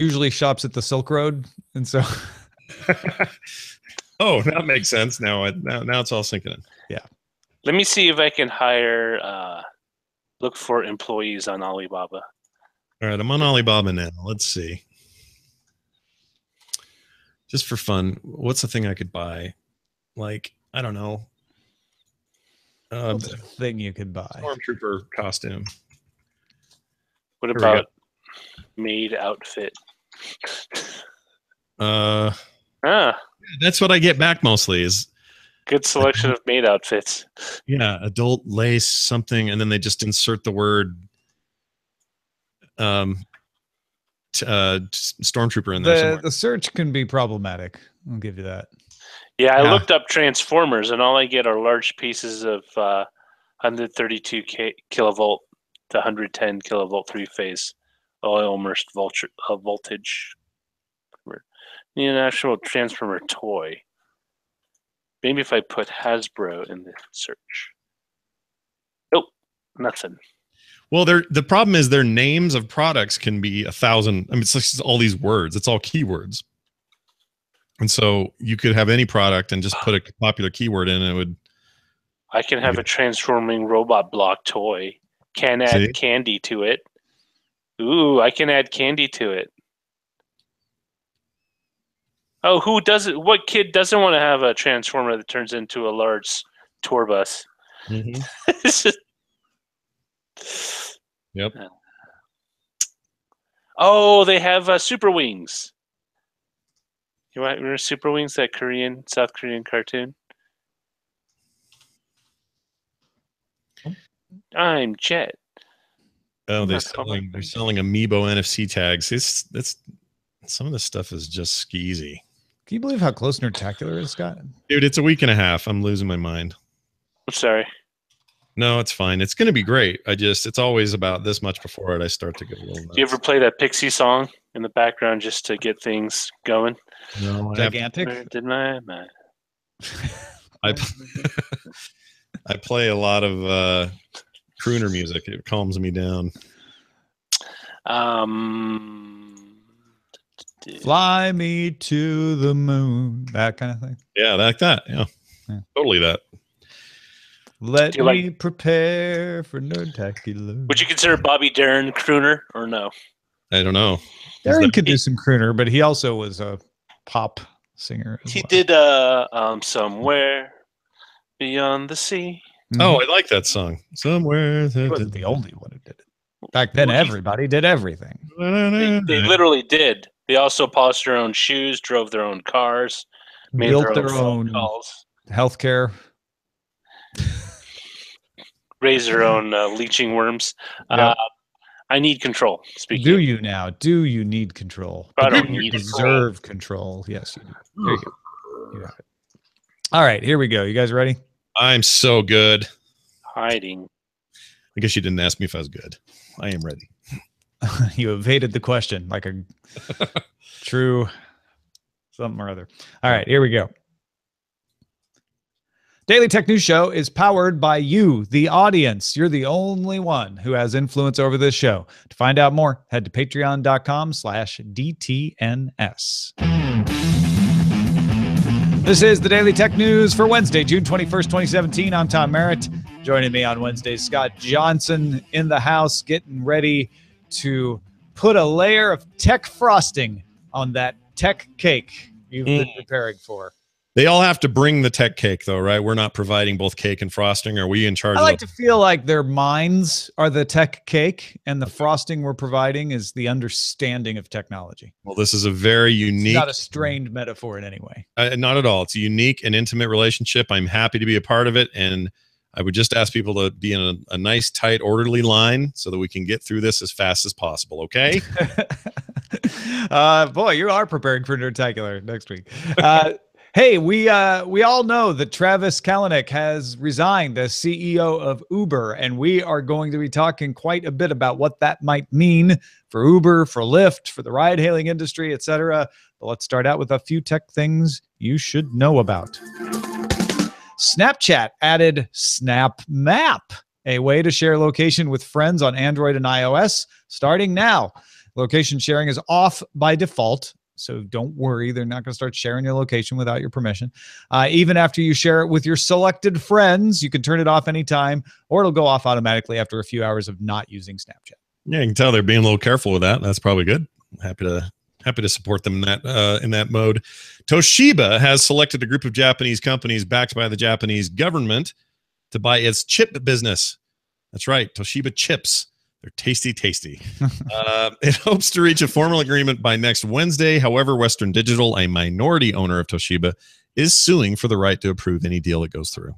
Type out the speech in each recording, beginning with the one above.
usually shops at the Silk Road, and so. Oh, that makes sense. Now it's all sinking in. Yeah. Let me see if I can look for employees on Alibaba. All right, I'm on Alibaba now. Let's see. Just for fun, what's the thing I could buy? Like, I don't know. What's the thing you could buy? Stormtrooper costume. What about maid outfit? That's what I get back mostly is good selection of maid outfits. Yeah, adult lace something, and then they just insert the word stormtrooper in there somewhere. The search can be problematic. I'll give you that. Yeah, I looked up Transformers, and all I get are large pieces of 132 kilovolt to 110 kilovolt three-phase oil immersed voltage. An actual Transformer toy. Maybe if I put Hasbro in the search. Nope, nothing. Well, the problem is their names of products can be 1,000. I mean, it's like all these words. It's all keywords. And so you could have any product and just put a popular keyword in, and it would. I can have a transforming robot block toy. Can add candy to it. Ooh, I can add candy to it. Oh, who doesn't? What kid doesn't want to have a transformer that turns into a large tour bus? Mm-hmm. It's just. Yep. Oh, they have Super Wings. You remember Super Wings, that South Korean cartoon? I'm Jet. Oh, they're selling Amiibo NFC tags. That's some of this stuff is just skeezy. Can you believe how close Nerdtacular is, Scott? Dude, it's a week and a half. I'm losing my mind. I'm sorry. No, it's fine. It's going to be great. It's always about this much before it. I start to get a little nuts. Do you ever play that Pixie song in the background just to get things going? No, Gigantic. Did my I play a lot of crooner music. It calms me down. Fly me to the moon. That kind of thing. Yeah, like that. Yeah. Totally that. Let me prepare for Nerdtacular. Would you consider Bobby Darin crooner or no? I don't know. Darin could do some crooner, but he also was a pop singer. He did Somewhere Beyond the Sea. Oh, I like that song. Somewhere. He wasn't the only one who did it. Back then, everybody did everything. They literally did. They also polished their own shoes, drove their own cars, built their own healthcare. Raise their own leeching worms. Yep. I need control. Do you now? Do you need control? I don't need deserve control. Yes, you do. There you go. You got it. All right, here we go. You guys ready? I'm so good. Hiding. I guess you didn't ask me if I was good. I am ready. You evaded the question like a true something or other. All right, here we go. Daily Tech News Show is powered by you, the audience. You're the only one who has influence over this show. To find out more, head to patreon.com/DTNS. This is the Daily Tech News for Wednesday, June 21st, 2017. I'm Tom Merritt. Joining me on Wednesday, Scott Johnson in the house, getting ready to put a layer of tech frosting on that tech cake you've been preparing for. They all have to bring the tech cake, though, right? We're not providing both cake and frosting. Are we in charge? I like to feel like their minds are the tech cake, and the frosting we're providing is the understanding of technology. Well, this is a very unique... It's not a strained metaphor in any way. Not at all. It's a unique and intimate relationship. I'm happy to be a part of it, and I would just ask people to be in a nice, tight, orderly line so that we can get through this as fast as possible, okay? Boy, you are preparing for Nerdtacular next week. Hey, we all know that Travis Kalanick has resigned as CEO of Uber, and we are going to be talking quite a bit about what that might mean for Uber, for Lyft, for the ride-hailing industry, etc. But let's start out with a few tech things you should know about. Snapchat added Snap Map, a way to share location with friends on Android and iOS, starting now. Location sharing is off by default, so don't worry. They're not going to start sharing your location without your permission. Even after you share it with your selected friends, you can turn it off anytime, or it'll go off automatically after a few hours of not using Snapchat. Yeah, you can tell they're being a little careful with that. That's probably good. Happy to support them in that mode. Toshiba has selected a group of Japanese companies backed by the Japanese government to buy its chip business. That's right, Toshiba chips. They're tasty, tasty. It hopes to reach a formal agreement by next Wednesday. However, Western Digital, a minority owner of Toshiba, is suing for the right to approve any deal that goes through.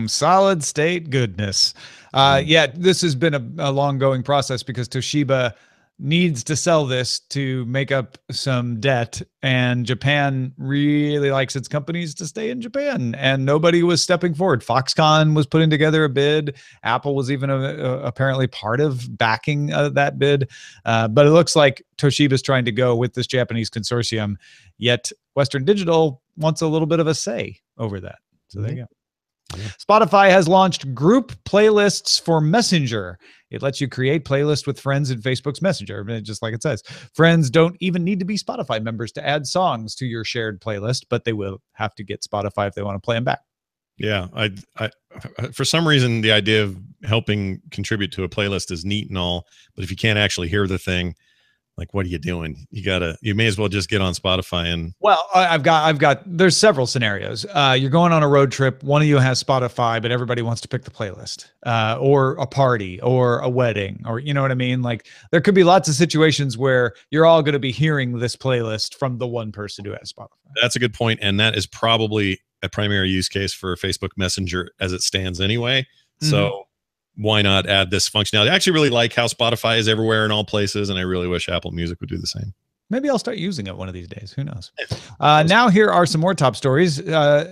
Solid state goodness. Yeah, this has been a long-going process because Toshiba needs to sell this to make up some debt, and Japan really likes its companies to stay in Japan, and nobody was stepping forward. Foxconn was putting together a bid. Apple was even apparently part of backing that bid, but it looks like Toshiba's trying to go with this Japanese consortium, yet Western Digital wants a little bit of a say over that. So there you go. Spotify has launched group playlists for Messenger. It lets you create playlists with friends in Facebook's Messenger, just like it says. Friends don't even need to be Spotify members to add songs to your shared playlist, but they will have to get Spotify if they want to play them back. Yeah, I for some reason, the idea of helping contribute to a playlist is neat and all, but if you can't actually hear the thing, like, what are you doing? You may as well just get on Spotify and. Well, there's several scenarios. You're going on a road trip. One of you has Spotify, but everybody wants to pick the playlist, or a party or a wedding, or, you know what I mean? Like, there could be lots of situations where you're all going to be hearing this playlist from the one person who has Spotify. That's a good point. And that is probably a primary use case for Facebook Messenger as it stands anyway. So why not add this functionality? I actually really like how Spotify is everywhere in all places, and I really wish Apple Music would do the same. Maybe I'll start using it one of these days. Who knows? Now here are some more top stories.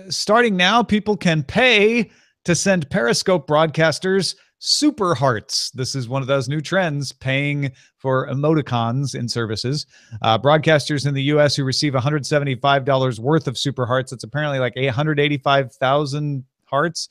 Starting now, people can pay to send Periscope broadcasters super hearts. This is one of those new trends, paying for emoticons in services. Broadcasters in the U.S. who receive $175 worth of super hearts, it's apparently like 185,000 hearts,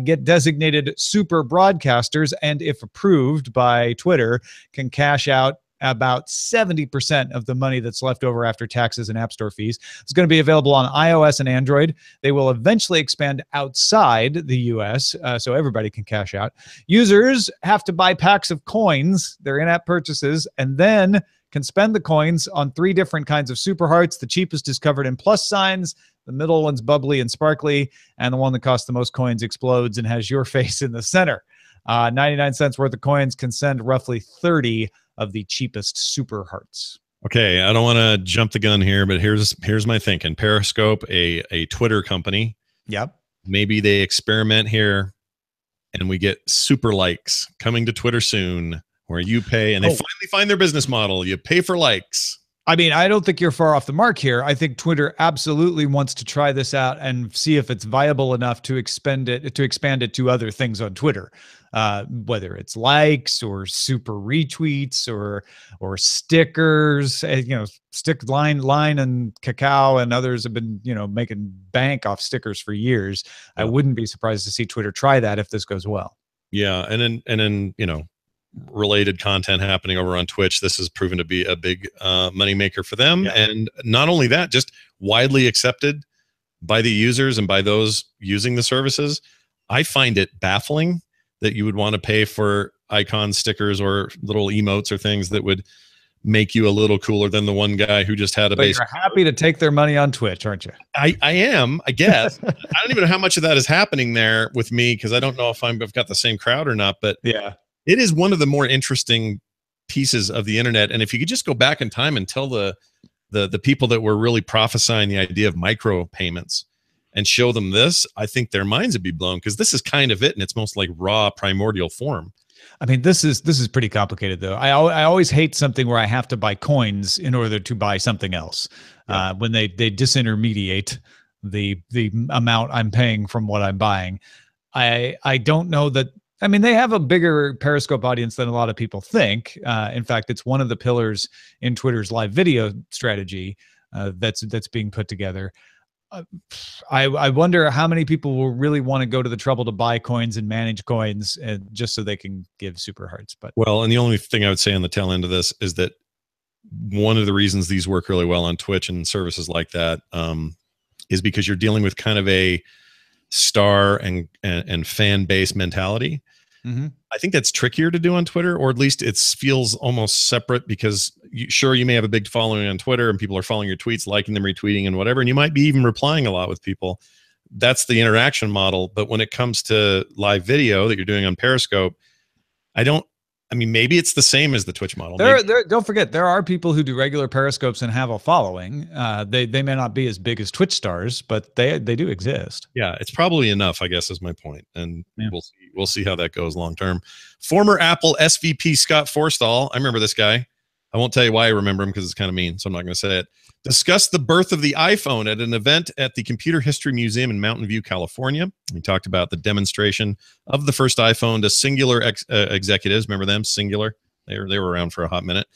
get designated super broadcasters, and if approved by Twitter, can cash out about 70% of the money that's left over after taxes and app store fees. It's going to be available on iOS and Android. They will eventually expand outside the US, so everybody can cash out. Users have to buy packs of coins, their in-app purchases, and then can spend the coins on 3 different kinds of super hearts. The cheapest is covered in plus signs. The middle one's bubbly and sparkly, and the one that costs the most coins explodes and has your face in the center. 99 cents worth of coins can send roughly 30 of the cheapest super hearts. Okay, I don't want to jump the gun here, but here's my thinking. Periscope, a Twitter company. Yep. Maybe they experiment here, and we get super likes coming to Twitter soon, where you pay, and they finally find their business model. You pay for likes. I mean, I don't think you're far off the mark here. I think Twitter absolutely wants to try this out and see if it's viable enough to expand it to other things on Twitter, whether it's likes or super retweets or stickers. Stick line and Kakao and others have been making bank off stickers for years. Yeah. I wouldn't be surprised to see Twitter try that if this goes well. Yeah, and then related content happening over on Twitch. This has proven to be a big moneymaker for them. Yeah. And not only that, just widely accepted by the users and by those using the services. I find it baffling that you would want to pay for icons, stickers, or little emotes or things that would make you a little cooler than the one guy who just had a base. You're happy to take their money on Twitch, aren't you? I am, I guess. I don't even know how much of that is happening there with me, because I don't know if I've got the same crowd or not, but yeah. It is one of the more interesting pieces of the internet. And if you could just go back in time and tell the people that were really prophesying the idea of micro payments and show them this, I think their minds would be blown, because this is kind of it in its most like raw primordial form. I mean, this is pretty complicated, though. I always hate something where I have to buy coins in order to buy something else. Yeah. When they disintermediate the amount I'm paying from what I'm buying. I don't know that. I mean, they have a bigger Periscope audience than a lot of people think. In fact, it's one of the pillars in Twitter's live video strategy that's being put together. I wonder how many people will really want to go to the trouble to buy coins and manage coins just so they can give super hearts. But well, and the only thing I would say on the tail end of this is that one of the reasons these work really well on Twitch and services like that is because you're dealing with kind of a star and fan base mentality. Mm-hmm. I think that's trickier to do on Twitter, or at least it feels almost separate, because you may have a big following on Twitter and people are following your tweets, liking them, retweeting and whatever, and you might be even replying a lot with people. That's the interaction model. But when it comes to live video that you're doing on Periscope, maybe it's the same as the Twitch model. Don't forget, there are people who do regular Periscopes and have a following. They may not be as big as Twitch stars, but they do exist. Yeah, it's probably enough, I guess, is my point. And we'll see how that goes long term. Former Apple SVP Scott Forstall, I remember this guy. I won't tell you why I remember him because it's kind of mean, so I'm not going to say it. Discussed the birth of the iPhone at an event at the Computer History Museum in Mountain View, California. He talked about the demonstration of the first iPhone to Singular executives. Remember them? Singular. They were around for a hot minute.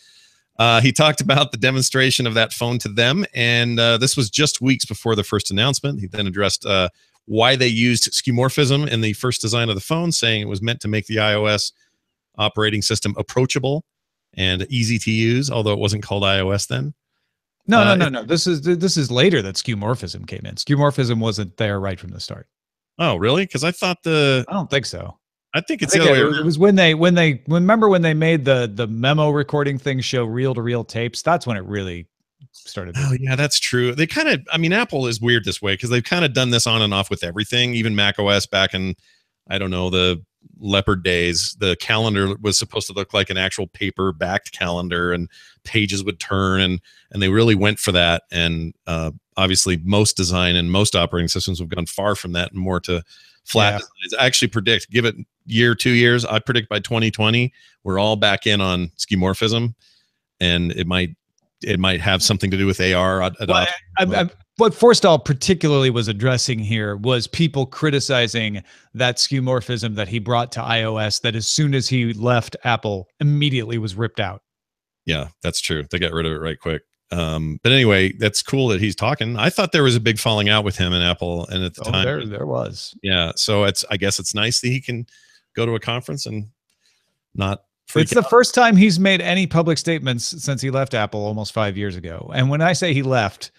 He talked about the demonstration of that phone to them, and this was just weeks before the first announcement. He then addressed why they used skeuomorphism in the first design of the phone, saying it was meant to make the iOS operating system approachable and easy to use, although it wasn't called iOS then. No. This is later that skeuomorphism came in. Skeuomorphism wasn't there right from the start. Oh, really? Because I don't think so. I think it's the other way around. It was when they made the memo recording thing show reel-to-reel tapes. That's when it really started. Oh yeah, that's true. They kind of, Apple is weird this way because they've kind of done this on and off with everything. Even Mac OS back in, I don't know, the Leopard days, the calendar was supposed to look like an actual paper backed calendar and pages would turn, and they really went for that. And obviously most design and most operating systems have gone far from that and more to flat designs. I actually predict, give it year, 2 years, I predict by 2020 we're all back in on skeuomorphism, and it might have something to do with AR adoption. What Forstall particularly was addressing here was people criticizing that skeuomorphism that he brought to iOS, that as soon as he left Apple, immediately was ripped out. Yeah, that's true. They got rid of it right quick. But anyway, that's cool that he's talking. I thought there was a big falling out with him and Apple, and at the time there was. Yeah, so I guess it's nice that he can go to a conference and not It's the first time he's made any public statements since he left Apple almost 5 years ago. And when I say he left,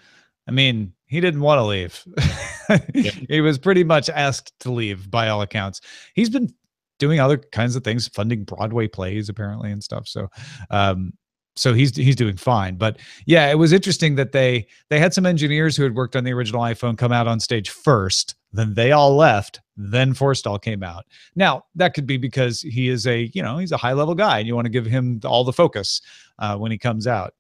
I mean, he didn't want to leave. He was pretty much asked to leave by all accounts. He's been doing other kinds of things, funding Broadway plays apparently and stuff. So, so he's doing fine. But yeah, it was interesting that they had some engineers who had worked on the original iPhone come out on stage first, then they all left, then Forstall came out. Now, that could be because he is he's a high level guy and you want to give him all the focus when he comes out.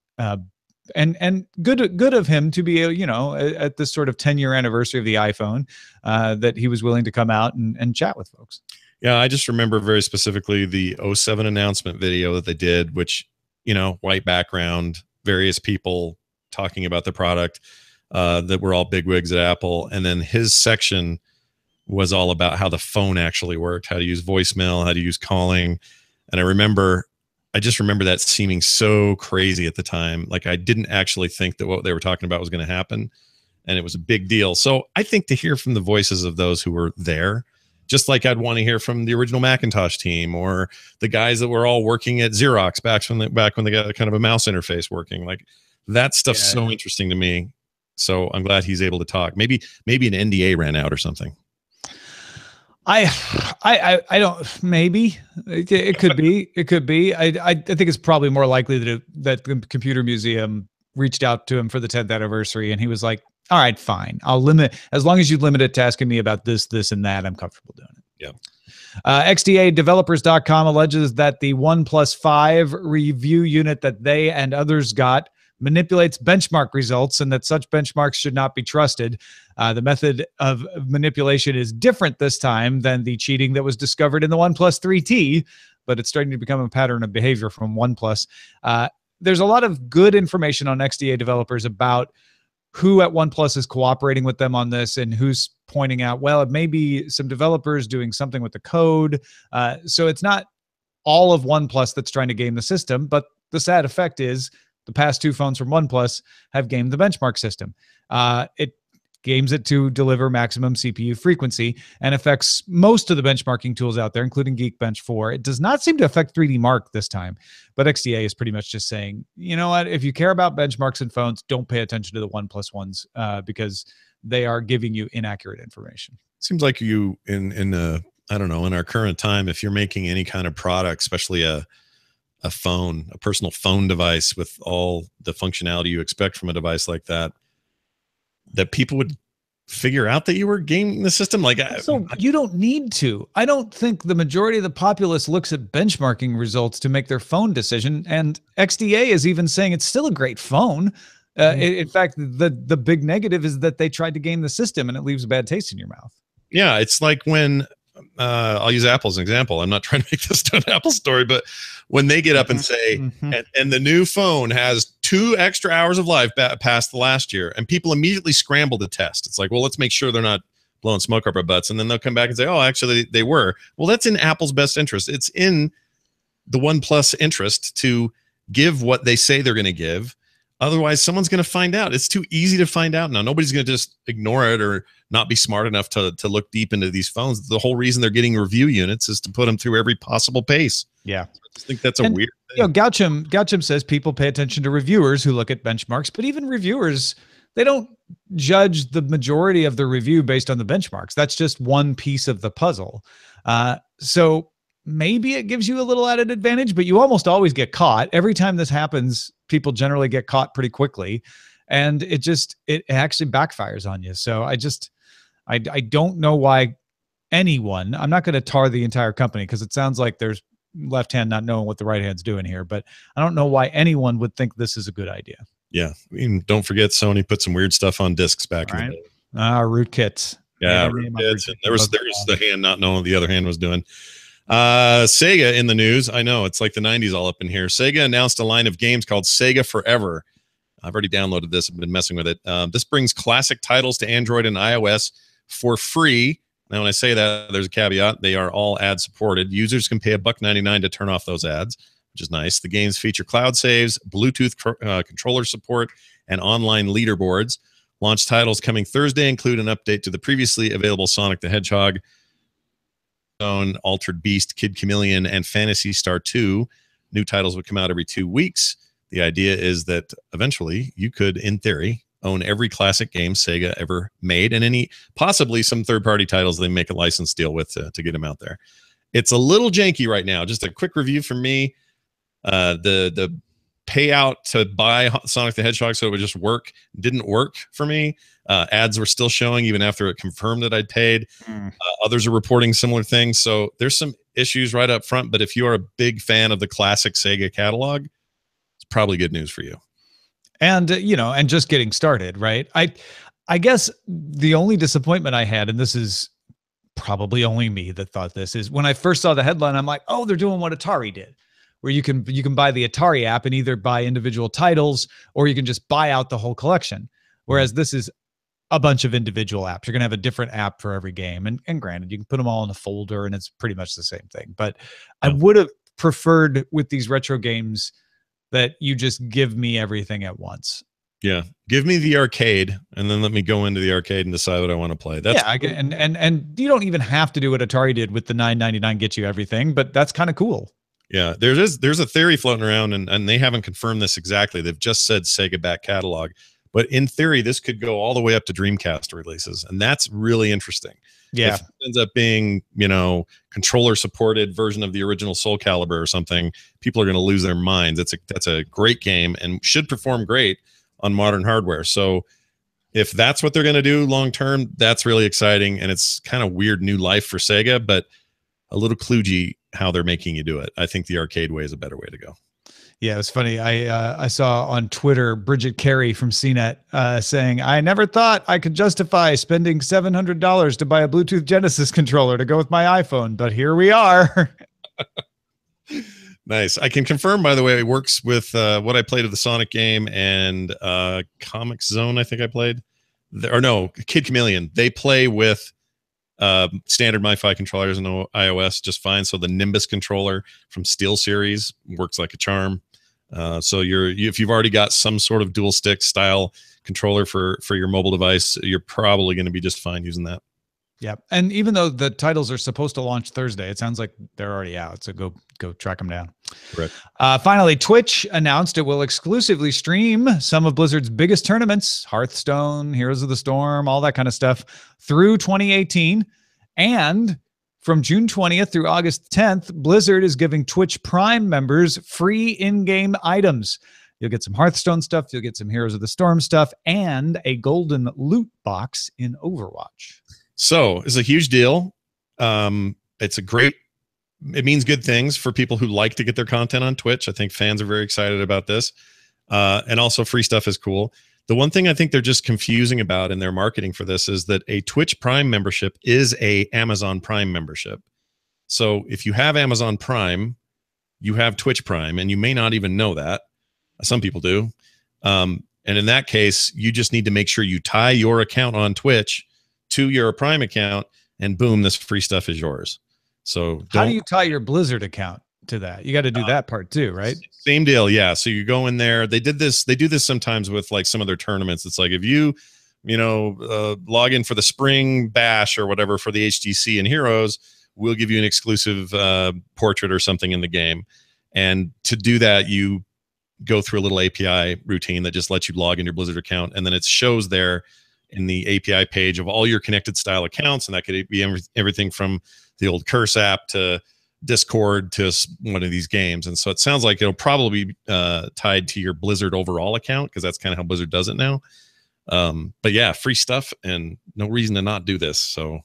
And good of him to be, at this sort of 10-year anniversary of the iPhone, that he was willing to come out and chat with folks. Yeah, I just remember very specifically the 07 announcement video that they did, which, white background, various people talking about the product that were all bigwigs at Apple. And then his section was all about how the phone actually worked, how to use voicemail, how to use calling. And I just remember that seeming so crazy at the time. Like I didn't actually think that what they were talking about was going to happen. And it was a big deal. So I think to hear from the voices of those who were there, just like I'd want to hear from the original Macintosh team or the guys that were all working at Xerox back when they got kind of a mouse interface working, like that stuff's so interesting to me. So I'm glad he's able to talk. Maybe an NDA ran out or something. I don't, maybe it could be. I think it's probably more likely that the Computer Museum reached out to him for the 10th anniversary and he was like, all right, fine. I'll limit, as long as you limit it to asking me about this, and that, I'm comfortable doing it. Yeah. XDAdevelopers.com alleges that the OnePlus 5 review unit that they and others got manipulates benchmark results and that such benchmarks should not be trusted. The method of manipulation is different this time than the cheating that was discovered in the OnePlus 3T, but it's starting to become a pattern of behavior from OnePlus. There's a lot of good information on XDA developers about who at OnePlus is cooperating with them on this and who's pointing out, well, it may be some developers doing something with the code. So it's not all of OnePlus that's trying to game the system, but the sad effect is the past two phones from OnePlus have gamed the benchmark system. games it to deliver maximum CPU frequency and affects most of the benchmarking tools out there, including Geekbench 4. It does not seem to affect 3D Mark this time, but XDA is pretty much just saying, you know what, if you care about benchmarks and phones, don't pay attention to the 1+1s because they are giving you inaccurate information. Seems like you in I don't know, in our current time, if you're making any kind of product, especially a phone, a personal phone device with all the functionality you expect from a device like that, that people would figure out that you were gaming the system. Like, so you don't need to. I don't think the majority of the populace looks at benchmarking results to make their phone decision. And XDA is even saying it's still a great phone. In fact, the big negative is that they tried to game the system and it leaves a bad taste in your mouth. Yeah, it's like when I'll use Apple as an example. I'm not trying to make this an Apple story, but when they get up and say, and the new phone has 2 extra hours of life past the last year, and people immediately scramble to test. It's like, well, let's make sure they're not blowing smoke up our butts. And then they'll come back and say, oh, actually, they were. Well, that's in Apple's best interest. It's in the OnePlus interest to give what they say they're going to give. Otherwise, someone's going to find out. It's too easy to find out now. Nobody's going to just ignore it or not be smart enough to look deep into these phones. The whole reason they're getting review units is to put them through every possible pace. Yeah. I just think that's a weird thing. You know, Gauchum says people pay attention to reviewers who look at benchmarks, but even reviewers, they don't judge the majority of the review based on the benchmarks. That's just one piece of the puzzle. So maybe it gives you a little added advantage, but you almost always get caught. Every time this happens, people generally get caught pretty quickly, and it actually backfires on you. So I don't know why anyone, I'm not going to tar the entire company because it sounds like there's left hand not knowing what the right hand's doing here, but I don't know why anyone would think this is a good idea. Yeah. I mean, don't forget Sony put some weird stuff on discs back in the day. Rootkits. Yeah, rootkits. And there's the hand not knowing what the other hand was doing. Sega in the news. I know it's like the 90s all up in here. Sega announced a line of games called Sega Forever. I've already downloaded this. I've been messing with it. This brings classic titles to Android and iOS for free. Now, when I say that, there's a caveat. They are all ad supported. Users can pay $1.99 to turn off those ads, which is nice. The games feature cloud saves, Bluetooth controller support, and online leaderboards. Launch titles coming Thursday include an update to the previously available Sonic the Hedgehog, Altered Beast, Kid Chameleon, and Phantasy Star 2. New titles would come out every 2 weeks. The idea is that eventually you could, in theory, own every classic game Sega ever made, and possibly some third-party titles they make a license deal with to get them out there. It's a little janky right now. Just a quick review from me. The payout to buy Sonic the Hedgehog so it would just work didn't work for me. Ads were still showing even after it confirmed that I'd paid. Others are reporting similar things. So there's some issues right up front, but if you are a big fan of the classic Sega catalog, it's probably good news for you. And, and just getting started, right? I guess the only disappointment I had, and this is probably only me that thought this, is when I first saw the headline, I'm like, oh, they're doing what Atari did, where you can buy the Atari app and either buy individual titles or you can just buy out the whole collection. Whereas this is a bunch of individual apps. You're going to have a different app for every game. And granted, you can put them all in a folder and it's pretty much the same thing. But I would have preferred with these retro games that you just give me everything at once. Yeah. Give me the arcade and then let me go into the arcade and decide what I want to play. That's and you don't even have to do what Atari did with the $9.99 get you everything, but that's kind of cool. Yeah, there's a theory floating around, and they haven't confirmed this exactly. They've just said Sega back catalog, but in theory, this could go all the way up to Dreamcast releases, and that's really interesting. Yeah, if it ends up being controller supported version of the original Soul Calibur or something, people are going to lose their minds. That's a great game and should perform great on modern hardware. So if that's what they're going to do long term, that's really exciting, and it's kind of weird new life for Sega, but a little kludgy how they're making you do it. I think the arcade way is a better way to go. Yeah, it was funny. I saw on Twitter Bridget Carey from CNET saying, I never thought I could justify spending $700 to buy a Bluetooth Genesis controller to go with my iPhone, but here we are. Nice. I can confirm, by the way, it works with what I played of the Sonic game and Comic Zone, I think I played. Kid Chameleon. They play with standard MiFi controllers and iOS just fine. So the Nimbus controller from SteelSeries works like a charm. So if you've already got some sort of dual stick style controller for your mobile device, you're probably going to be just fine using that. Yeah, and even though the titles are supposed to launch Thursday, it sounds like they're already out. So go track them down. Correct. Finally, Twitch announced it will exclusively stream some of Blizzard's biggest tournaments, Hearthstone, Heroes of the Storm, all that kind of stuff, through 2018. And from June 20th through August 10th, Blizzard is giving Twitch Prime members free in-game items. You'll get some Hearthstone stuff, you'll get some Heroes of the Storm stuff, and a golden loot box in Overwatch. So it's a huge deal. It means good things for people who like to get their content on Twitch. I think fans are very excited about this. And also free stuff is cool. The one thing I think they're just confusing about in their marketing for this is that a Twitch Prime membership is a Amazon Prime membership. So if you have Amazon Prime, you have Twitch Prime, and you may not even know that. Some people do. And in that case, you just need to make sure you tie your account on Twitch to your Prime account, and boom, this free stuff is yours. So how do you tie your Blizzard account to that? You got to do that part too, right? Same deal. Yeah. So you go in there, they do this sometimes with like some of their tournaments. It's like, if you log in for the spring bash or whatever for the HTC and Heroes, we'll give you an exclusive portrait or something in the game. And to do that, you go through a little API routine that just lets you log in your Blizzard account. And then it shows there in the API page of all your connected style accounts. And that could be everything from the old Curse app to Discord to one of these games. And so it sounds like it'll probably be tied to your Blizzard overall account, because that's kind of how Blizzard does it now. But yeah, free stuff and no reason to not do this. So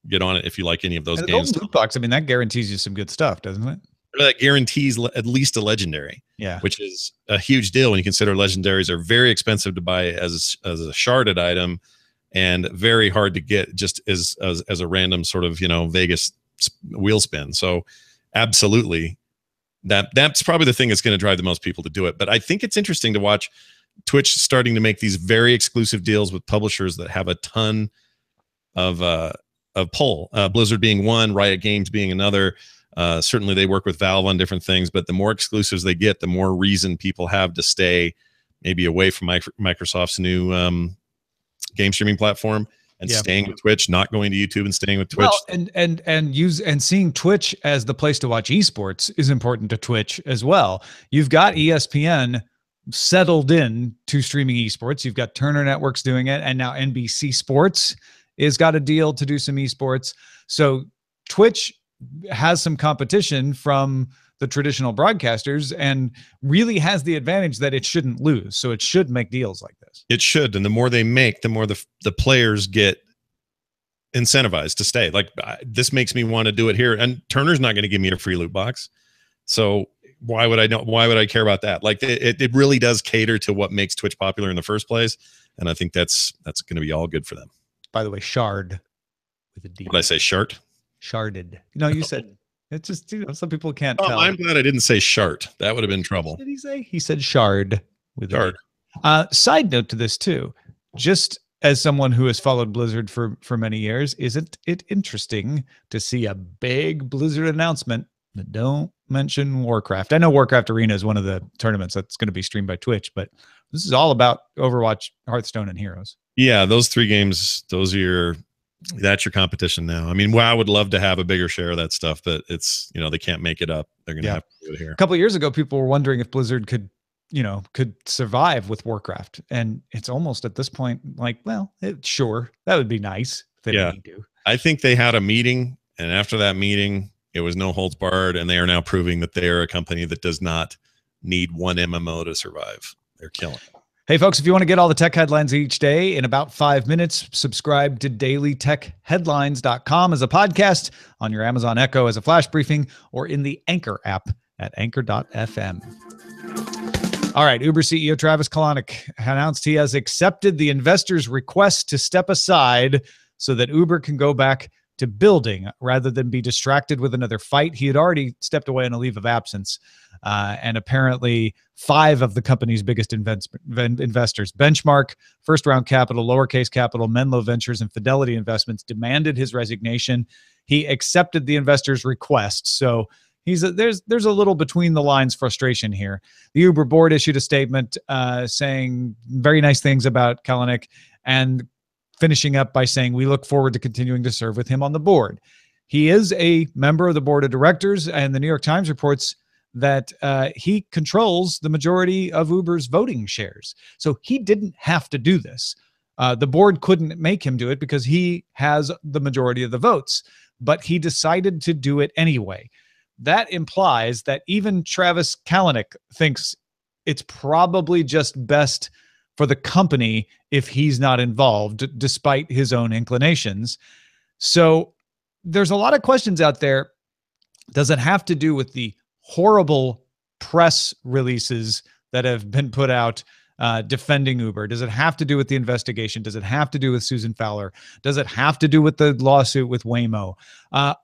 get on it if you like any of those games. The loot box, I mean, that guarantees you some good stuff, doesn't it? That guarantees at least a legendary, which is a huge deal when you consider legendaries are very expensive to buy as a sharded item, and very hard to get just as a random sort of Vegas wheel spin. So absolutely, that's probably the thing that's going to drive the most people to do it. But I think it's interesting to watch Twitch starting to make these very exclusive deals with publishers that have a ton of pull. Blizzard being one, Riot Games being another. Certainly they work with Valve on different things, but the more exclusives they get, the more reason people have to stay maybe away from Microsoft's new game streaming platform and staying with Twitch, not going to YouTube and staying with Twitch. Well, and seeing Twitch as the place to watch esports is important to Twitch as well. You've got ESPN settled in to streaming esports. You've got Turner Networks doing it, and now NBC Sports is got a deal to do some esports. So Twitch has some competition from the traditional broadcasters and really has the advantage that it shouldn't lose. So it should make deals like this. It should. And the more they make, the more the players get incentivized to stay. Like, this makes me want to do it here. And Turner's not going to give me a free loot box. So why would I care about that? Like, it really does cater to what makes Twitch popular in the first place. And I think that's going to be all good for them. By the way, shard with a D. Did I say shart? Sharded. No, you said it's just, some people can't tell. I'm glad I didn't say shart. That would have been trouble. What did he say? He said shard with shard. Side note to this too, just as someone who has followed Blizzard for many years, isn't it interesting to see a big Blizzard announcement that don't mention Warcraft? I know Warcraft Arena is one of the tournaments that's going to be streamed by Twitch, but this is all about Overwatch, Hearthstone, and Heroes. Yeah, those three games, that's your competition now. I mean, WoW would love to have a bigger share of that stuff, but it's, they can't make it up. They're going to have to do it here. A couple of years ago, people were wondering if Blizzard could survive with Warcraft. And it's almost at this point like, well, sure, that would be nice if they need to. I think they had a meeting, and after that meeting, it was no holds barred, and they are now proving that they are a company that does not need one MMO to survive. They're killing it. Hey, folks, if you want to get all the tech headlines each day in about 5 minutes, subscribe to dailytechheadlines.com as a podcast, on your Amazon Echo as a flash briefing, or in the Anchor app at anchor.fm. All right, Uber CEO Travis Kalanick announced he has accepted the investors' request to step aside so that Uber can go back to building rather than be distracted with another fight. He had already stepped away on a leave of absence. And apparently 5 of the company's biggest investors, Benchmark, First Round Capital, Lowercase Capital, Menlo Ventures, and Fidelity Investments, demanded his resignation. He accepted the investors' request. So there's a little between the lines frustration here. The Uber board issued a statement saying very nice things about Kalanick and finishing up by saying, we look forward to continuing to serve with him on the board. He is a member of the board of directors, and the New York Times reports that he controls the majority of Uber's voting shares. So he didn't have to do this. The board couldn't make him do it because he has the majority of the votes, but he decided to do it anyway. That implies that even Travis Kalanick thinks it's probably just best for the company if he's not involved, despite his own inclinations. So there's a lot of questions out there. Does it have to do with the horrible press releases that have been put out defending Uber? Does it have to do with the investigation? Does it have to do with Susan Fowler? Does it have to do with the lawsuit with Waymo?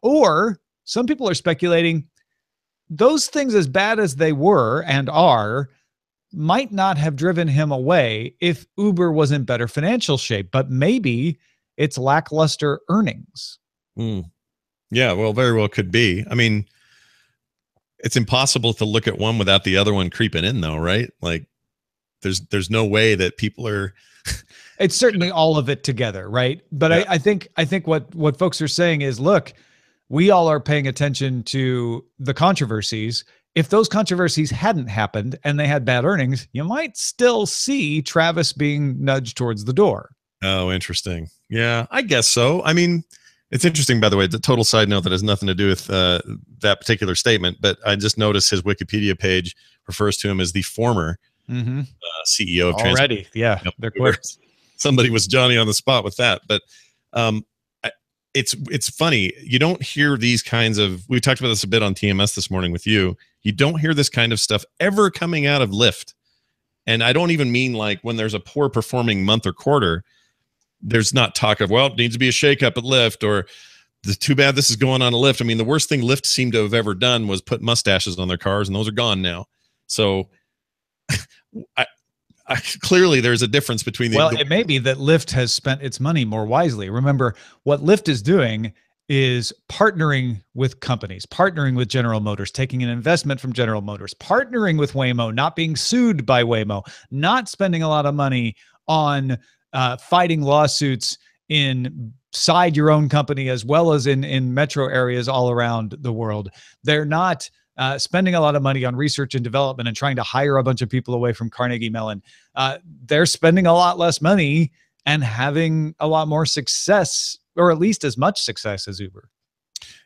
Or some people are speculating those things, as bad as they were and are, might not have driven him away if Uber was in better financial shape, but maybe it's lackluster earnings. Yeah, well, very well could be. I mean, it's impossible to look at one without the other one creeping in, though, right? Like, there's no way that people are. It's certainly all of it together, right? But yeah. I think what folks are saying is, look, we all are paying attention to the controversies. If those controversies hadn't happened and they had bad earnings, you might still see Travis being nudged towards the door. Oh, interesting. Yeah, I guess so. I mean, it's interesting, by the way, the total side note that has nothing to do with that particular statement, but I just noticed his Wikipedia page refers to him as the former CEO of already. Yeah, they're quick. Somebody was Johnny on the spot with that, but it's funny. You don't hear these kinds of. We talked about this a bit on TMS this morning with you. You don't hear this kind of stuff ever coming out of Lyft, and I don't even mean like when there's a poor performing month or quarter. There's not talk of, well, it needs to be a shakeup at Lyft, or too bad this is going on at Lyft. I mean, the worst thing Lyft seemed to have ever done was put mustaches on their cars, and those are gone now. So I clearly there's a difference between the. Well, it may be that Lyft has spent its money more wisely. Remember, what Lyft is doing is partnering with companies, partnering with General Motors, taking an investment from General Motors, partnering with Waymo, not being sued by Waymo, not spending a lot of money on fighting lawsuits inside your own company as well as in metro areas all around the world. They're not spending a lot of money on research and development and trying to hire a bunch of people away from Carnegie Mellon. They're spending a lot less money and having a lot more success, or at least as much success as Uber.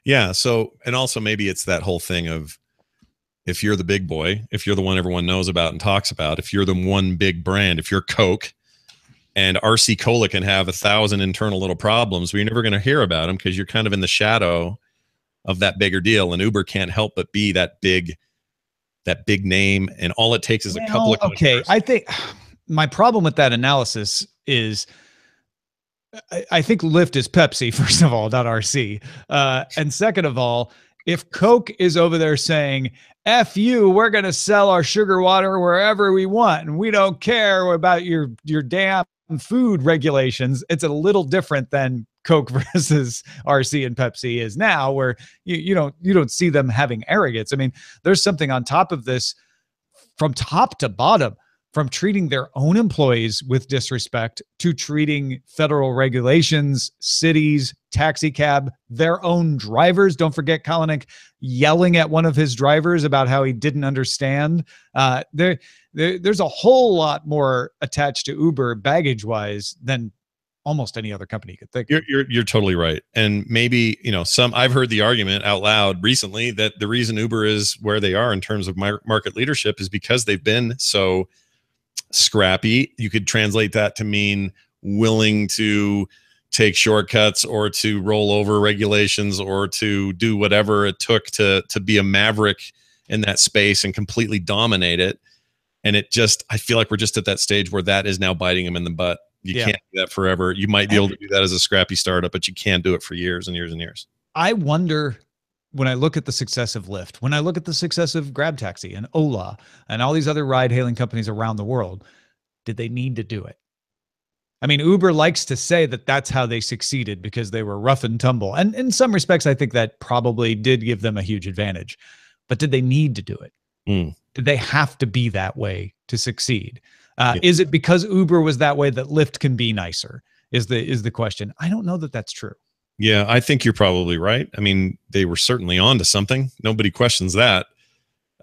Yeah. So, and also maybe it's that whole thing of, if you're the big boy, if you're the one everyone knows about and talks about, if you're the one big brand, if you're Coke, and RC Cola can have 1,000 internal little problems, but you're never going to hear about them because you're kind of in the shadow of that bigger deal. And Uber can't help but be that big name. And all it takes is a couple of. Okay. I think my problem with that analysis is I think Lyft is Pepsi, first of all, not RC. And second of all, if Coke is over there saying, F you, we're going to sell our sugar water wherever we want, and we don't care about your damn food regulations, it's a little different than Coke versus RC and Pepsi is now, where you don't see them having arrogance. I mean, there's something on top of this from top to bottom, from treating their own employees with disrespect to treating federal regulations, cities, taxi cab, their own drivers. Don't forget Kalanick yelling at one of his drivers about how he didn't understand. There's a whole lot more attached to Uber baggage-wise than almost any other company you could think. You're totally right. And maybe, I've heard the argument out loud recently that the reason Uber is where they are in terms of market leadership is because they've been so scrappy. You could translate that to mean willing to take shortcuts or to roll over regulations or to do whatever it took to be a maverick in that space and completely dominate it. And I feel like we're just at that stage where that is now biting them in the butt. You can't do that forever. You might be able to do that as a scrappy startup, but you can't do it for years and years and years. I wonder, when I look at the success of Lyft, when I look at the success of Grab Taxi and Ola and all these other ride-hailing companies around the world, did they need to do it? I mean, Uber likes to say that that's how they succeeded because they were rough and tumble. And in some respects, I think that probably did give them a huge advantage. but did they need to do it? Mm. Did they have to be that way to succeed? Yeah. Is it because Uber was that way that Lyft can be nicer? Is the question. I don't know that that's true. Yeah, I think you're probably right. I mean, they were certainly on to something. Nobody questions that.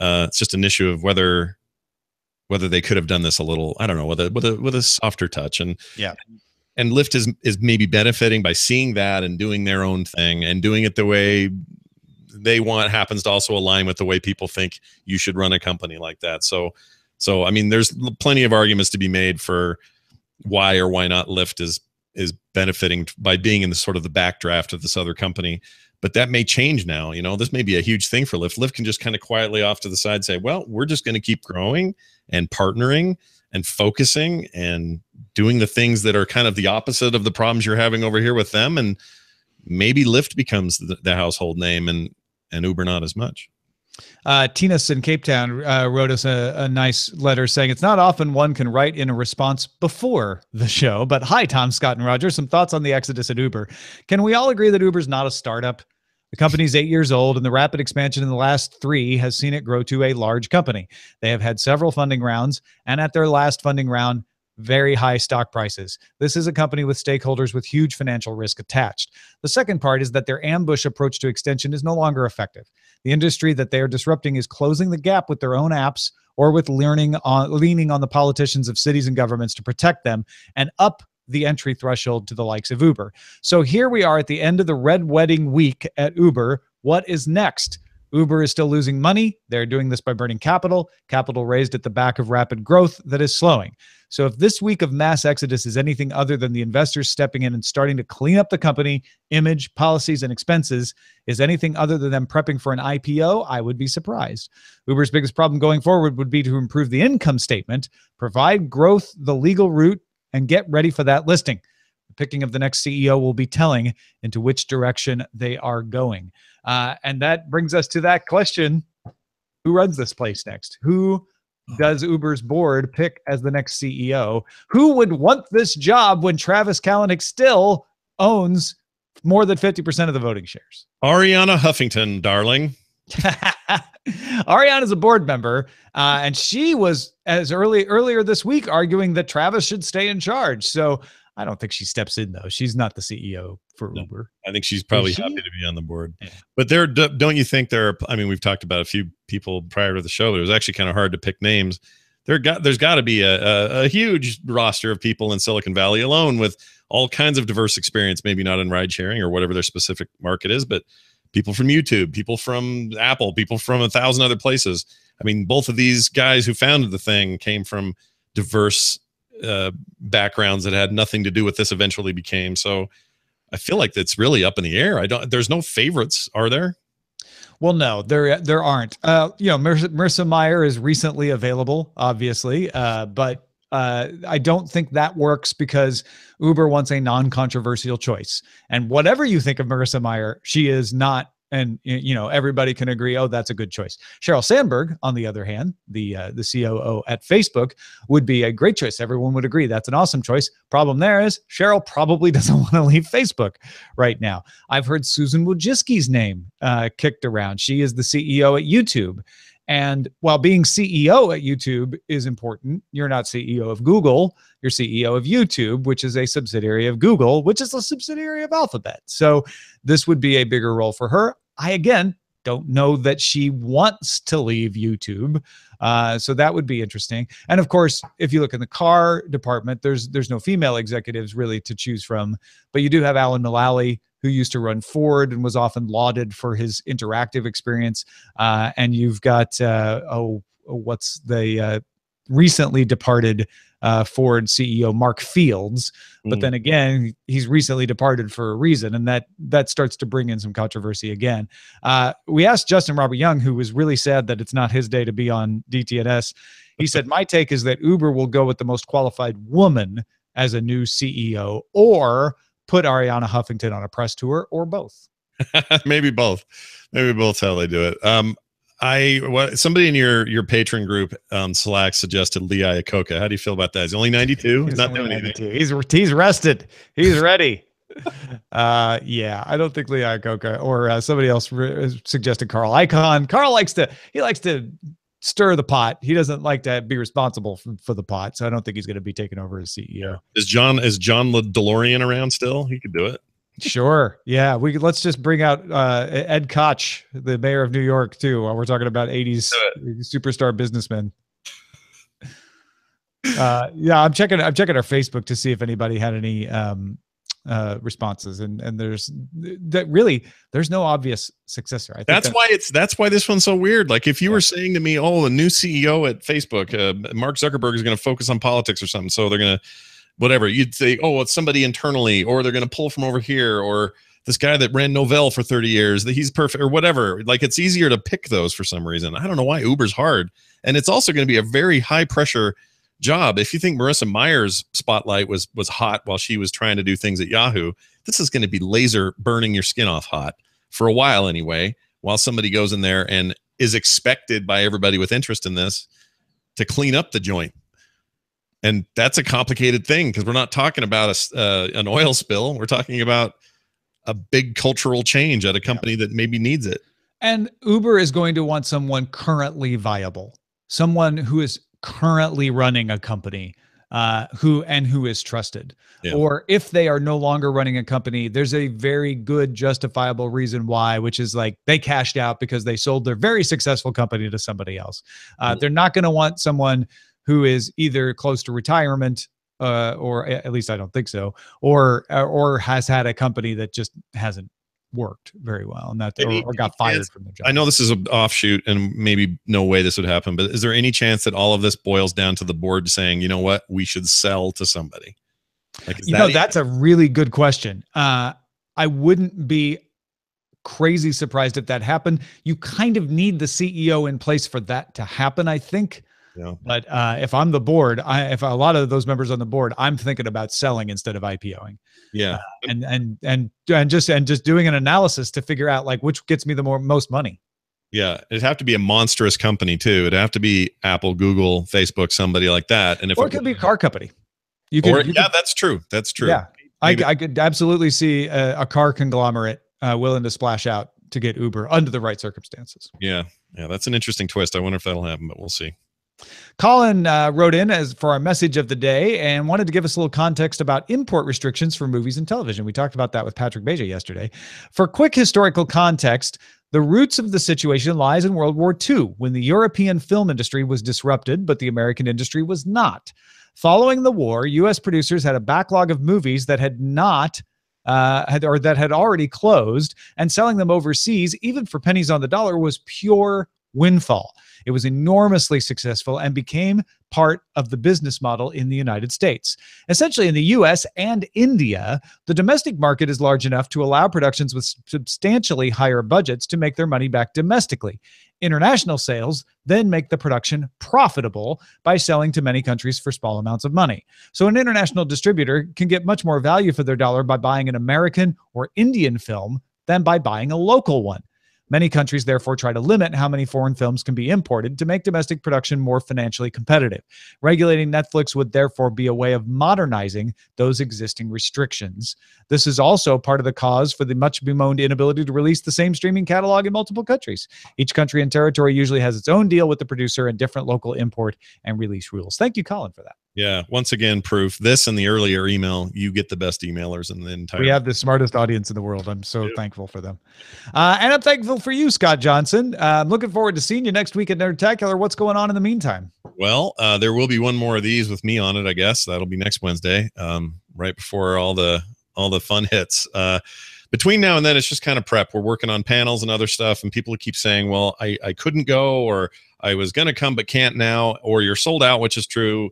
It's just an issue of whether they could have done this a little, I don't know, with a softer touch. And yeah. And Lyft is maybe benefiting by seeing that and doing their own thing and doing it the way they want, happens to also align with the way people think you should run a company like that. So I mean, there's plenty of arguments to be made for why or why not Lyft is benefiting by being in the sort of the backdraft of this other company. But that may change now. You know, this may be a huge thing for Lyft. Lyft can just kind of quietly off to the side say, well, we're just going to keep growing and partnering and focusing and doing the things that are kind of the opposite of the problems you're having over here with them. And maybe Lyft becomes the household name and Uber not as much. Tinas in Cape Town wrote us a nice letter saying it's not often one can write in a response before the show, but hi, Tom, Scott, and Roger. Some thoughts on the exodus at Uber. Can we all agree that Uber's not a startup? The company's 8 years old, and the rapid expansion in the last 3 has seen it grow to a large company. They have had several funding rounds, and at their last funding round, very high stock prices. This is a company with stakeholders with huge financial risk attached. The second part is that their ambush approach to extension is no longer effective. The industry that they are disrupting is closing the gap with their own apps or with leaning on the politicians of cities and governments to protect them and up the entry threshold to the likes of Uber. So here we are at the end of the red wedding week at Uber. What is next? Uber is still losing money. They're doing this by burning capital raised at the back of rapid growth that is slowing. So if this week of mass exodus is anything other than the investors stepping in and starting to clean up the company, image, policies, and expenses, is anything other than them prepping for an IPO, I would be surprised. Uber's biggest problem going forward would be to improve the income statement, provide growth the legal route, and get ready for that listing. The picking of the next CEO will be telling into which direction they are going. And that brings us to that question. Who runs this place next? Who does Uber's board pick as the next CEO? Who would want this job when Travis Kalanick still owns more than 50% of the voting shares? Arianna Huffington, darling. Ariana's a board member, and she was earlier this week arguing that Travis should stay in charge. So I don't think she steps in, though. She's not the CEO for Uber. I think she's probably happy to be on the board. Yeah. But don't you think there are, I mean, we've talked about a few people prior to the show. It was actually kind of hard to pick names. There's got to be a huge roster of people in Silicon Valley alone with all kinds of diverse experience, maybe not in ride sharing or whatever their specific market is, but people from YouTube, people from Apple, people from 1,000 other places. I mean, both of these guys who founded the thing came from diverse backgrounds that had nothing to do with this eventually became. So I feel like that's really up in the air. There's no favorites, are there? Well, no, there aren't. Marissa Mayer is recently available, obviously, but I don't think that works because Uber wants a non-controversial choice. And whatever you think of Marissa Mayer, she is not. And, everybody can agree, oh, that's a good choice. Sheryl Sandberg, on the other hand, the COO at Facebook, would be a great choice. Everyone would agree that's an awesome choice. Problem there is Sheryl probably doesn't want to leave Facebook right now. I've heard Susan Wojcicki's name kicked around. She is the CEO at YouTube. And while being CEO at YouTube is important, you're not CEO of Google. You're CEO of YouTube, which is a subsidiary of Google, which is a subsidiary of Alphabet. So this would be a bigger role for her. I, again, don't know that she wants to leave YouTube. So that would be interesting. And of course, if you look in the car department, there's no female executives really to choose from, but you do have Alan Mulally, who used to run Ford and was often lauded for his interactive experience. And you've got, what's the recently departed Ford CEO, Mark Fields. But then again, he's recently departed for a reason. And that starts to bring in some controversy again. We asked Justin Robert Young, who was really sad that it's not his day to be on DTNS. He said, my take is that Uber will go with the most qualified woman as a new CEO, or put Arianna Huffington on a press tour, or both. Maybe both. Maybe both how they do it. Somebody in your patron group Slack suggested Lee Iacocca. How do you feel about that? He's only 92. He's not doing anything. He's rested. He's ready. Yeah, I don't think Lee Iacocca or somebody else suggested Carl Icahn. Carl likes to stir the pot. He doesn't like to be responsible for the pot, so I don't think he's going to be taking over as CEO. Yeah. Is John DeLorean around still? He could do it. Sure. Yeah, let's just bring out Ed Koch, the mayor of New York, too, while we're talking about 80s superstar businessmen. Yeah, I'm checking our Facebook to see if anybody had any responses, and there's no obvious successor. I think that's why this one's so weird. Like if you were saying to me, oh, a new CEO at Facebook, Mark Zuckerberg is going to focus on politics or something, so they're going to whatever, you'd say, oh, it's somebody internally, or they're going to pull from over here, or this guy that ran Novell for 30 years, that he's perfect, or whatever. Like it's easier to pick those for some reason. I don't know why Uber's hard, and it's also going to be a very high pressure job. If you think Marissa Meyer's spotlight was hot while she was trying to do things at Yahoo, this is going to be laser burning your skin off hot for a while anyway, while somebody goes in there and is expected by everybody with interest in this to clean up the joint. And that's a complicated thing because we're not talking about an oil spill. We're talking about a big cultural change at a company that maybe needs it. And Uber is going to want someone currently viable, someone who is currently running a company, who is trusted. Yeah. Or if they are no longer running a company, there's a very good justifiable reason why, which is like they cashed out because they sold their very successful company to somebody else. They're not going to want someone who is either close to retirement, or at least I don't think so, or has had a company that just hasn't worked very well, and that or got fired from their job. I know this is an offshoot and maybe no way this would happen, but is there any chance that all of this boils down to the board saying, you know what, we should sell to somebody? Like, that's a really good question. I wouldn't be crazy surprised if that happened. You kind of need the CEO in place for that to happen, I think. Yeah. But if I'm the board, if a lot of those members on the board, I'm thinking about selling instead of IPOing. Yeah. And just doing an analysis to figure out like which gets me the most money. Yeah, it'd have to be a monstrous company too. It'd have to be Apple, Google, Facebook, somebody like that. And if it could be a car company. That's true. That's true. Yeah, I could absolutely see a car conglomerate willing to splash out to get Uber under the right circumstances. Yeah, that's an interesting twist. I wonder if that'll happen, but we'll see. Colin wrote in for our message of the day and wanted to give us a little context about import restrictions for movies and television. We talked about that with Patrick Beja yesterday. For quick historical context, the roots of the situation lies in World War II, when the European film industry was disrupted, but the American industry was not. Following the war, U.S. producers had a backlog of movies that had already closed, and selling them overseas, even for pennies on the dollar, was pure windfall. It was enormously successful and became part of the business model in the United States. Essentially, in the US and India, the domestic market is large enough to allow productions with substantially higher budgets to make their money back domestically. International sales then make the production profitable by selling to many countries for small amounts of money. So an international distributor can get much more value for their dollar by buying an American or Indian film than by buying a local one. Many countries therefore try to limit how many foreign films can be imported to make domestic production more financially competitive. Regulating Netflix would therefore be a way of modernizing those existing restrictions. This is also part of the cause for the much bemoaned inability to release the same streaming catalog in multiple countries. Each country and territory usually has its own deal with the producer and different local import and release rules. Thank you, Colin, for that. Yeah. Once again, proof. This and the earlier email, you get the best emailers in the entire. We have the smartest audience in the world. I'm so thankful for them. And I'm thankful for you, Scott Johnson. I'm looking forward to seeing you next week at Nerdtacular. What's going on in the meantime? Well, there will be one more of these with me on it, I guess. That'll be next Wednesday, right before all the fun hits. Between now and then, it's just kind of prep. We're working on panels and other stuff, and people keep saying, well, I couldn't go, or I was going to come but can't now, or you're sold out, which is true.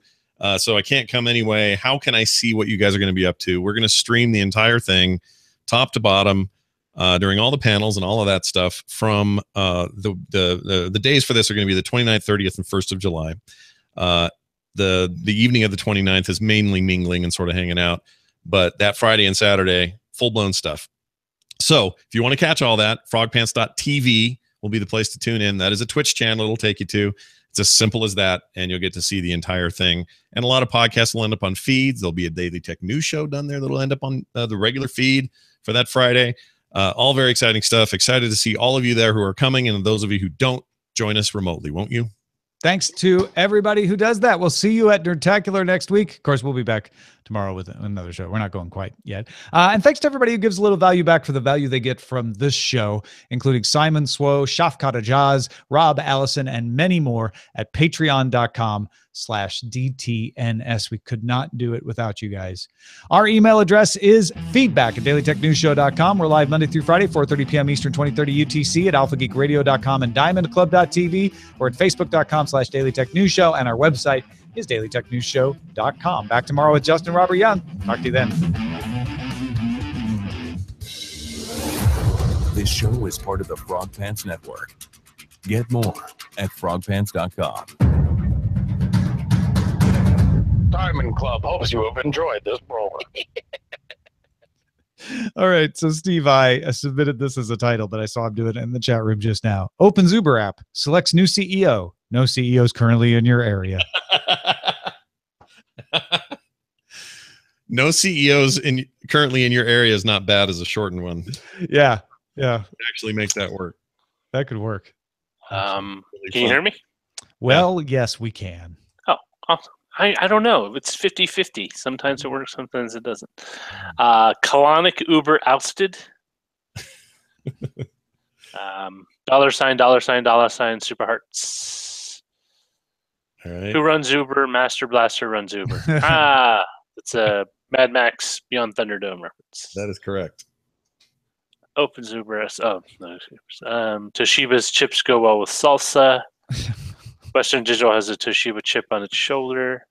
So I can't come anyway. How can I see what you guys are going to be up to? We're going to stream the entire thing, top to bottom, during all the panels and all of that stuff. From the days for this are going to be the 29th, 30th, and 1st of July. The evening of the 29th is mainly mingling and sort of hanging out, but that Friday and Saturday, full blown stuff. So if you want to catch all that, frogpants.tv will be the place to tune in. That is a Twitch channel it'll take you to. It's as simple as that, and you'll get to see the entire thing. And a lot of podcasts will end up on feeds. There'll be a Daily Tech News show done there that'll end up on the regular feed for that Friday. All very exciting stuff. Excited to see all of you there who are coming, and those of you who don't, join us remotely, won't you? Thanks to everybody who does that. We'll see you at Nerdtacular next week. Of course, we'll be back tomorrow with another show. We're not going quite yet. And thanks to everybody who gives a little value back for the value they get from this show, including Simon Swo, Shafkata Jaz, Rob Allison, and many more at patreon.com/DTNS. We could not do it without you guys. Our email address is feedback@dailytechnewsshow.com. We're live Monday through Friday, 4:30 p.m. Eastern, 2030 UTC at alphageekradio.com and diamondclub.tv, or at facebook.com/dailytechnewsshow, and our website is dailytechnewsshow.com. Back tomorrow with Justin Robert Young. Talk to you then. This show is part of the Frog Pants Network. Get more at frogpants.com. Diamond Club hopes you have enjoyed this program. All right. So, Steve, I submitted this as a title, but I saw him do it in the chat room just now. Opens Uber app, selects new CEO. No CEOs currently in your area. No CEOs currently in your area is not bad as a shortened one. Yeah. Actually make that work. That could work. Can you hear me? Well, yes, we can. Oh, awesome. I don't know. It's 50-50. Sometimes it works, sometimes it doesn't. Colonic Uber ousted. $, super hearts. All right. Who runs Uber? Master Blaster runs Uber. It's a Mad Max Beyond Thunderdome reference. That is correct. Opens Uber. Toshiba's chips go well with salsa. Western Digital has a Toshiba chip on its shoulder.